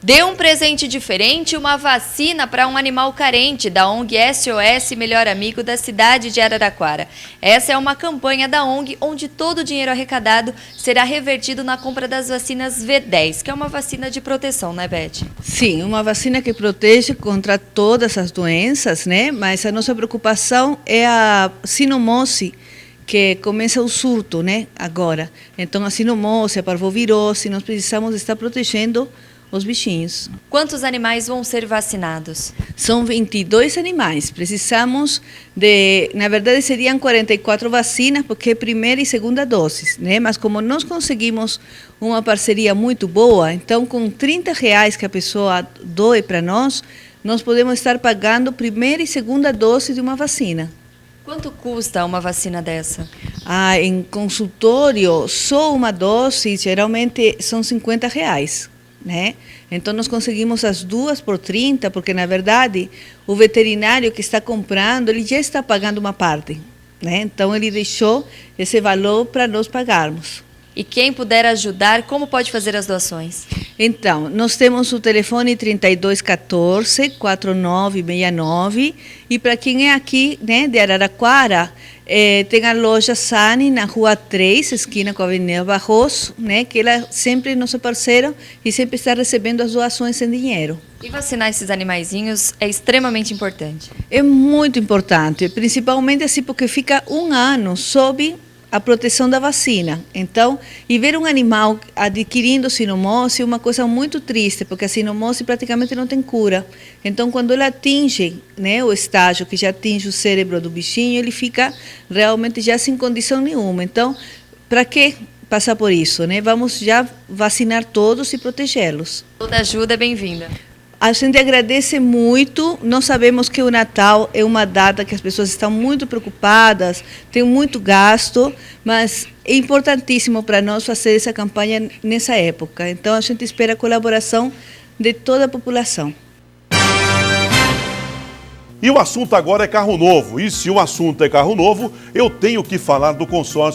Dê um presente diferente, uma vacina para um animal carente, da ONG SOS Melhor Amigo da cidade de Araraquara. Essa é uma campanha da ONG onde todo o dinheiro arrecadado será revertido na compra das vacinas V10, que é uma vacina de proteção, né, Beth? Sim, uma vacina que protege contra todas as doenças, né? Mas a nossa preocupação é a sinomose, que começa o surto, né, agora. Então, a sinomose, a parvovirose, nós precisamos estar protegendo os bichinhos. Quantos animais vão ser vacinados? São 22 animais. Precisamos na verdade seriam 44 vacinas, porque é primeira e segunda doses, né? Mas como nós conseguimos uma parceria muito boa, então com R$30 que a pessoa doe para nós podemos estar pagando primeira e segunda dose de uma vacina. Quanto custa uma vacina dessa? Em consultório, só uma dose, geralmente são R$50. Né? Então nós conseguimos as duas por 30, porque na verdade o veterinário que está comprando, ele já está pagando uma parte, né? Então ele deixou esse valor para nós pagarmos. E quem puder ajudar, como pode fazer as doações? Então, nós temos o telefone 3214-4969, e para quem é aqui, né, de Araraquara, tem a loja Sani na Rua 3, esquina com a Avenida Barroso, né, que ela sempre é nosso parceiro e sempre está recebendo as doações em dinheiro. E vacinar esses animaizinhos é extremamente importante. É muito importante, principalmente assim porque fica um ano sob a proteção da vacina. Então, e ver um animal adquirindo sinomose é uma coisa muito triste, porque a sinomose praticamente não tem cura. Então, quando ela atinge, né, o estágio que já atinge o cérebro do bichinho, ele fica realmente já sem condição nenhuma. Então, para que passar por isso, né? Vamos já vacinar todos e protegê-los. Toda ajuda é bem-vinda. A gente agradece muito. Nós sabemos que o Natal é uma data que as pessoas estão muito preocupadas, tem muito gasto, mas é importantíssimo para nós fazer essa campanha nessa época. Então, a gente espera a colaboração de toda a população. E o assunto agora é carro novo. E se o assunto é carro novo, eu tenho que falar do consórcio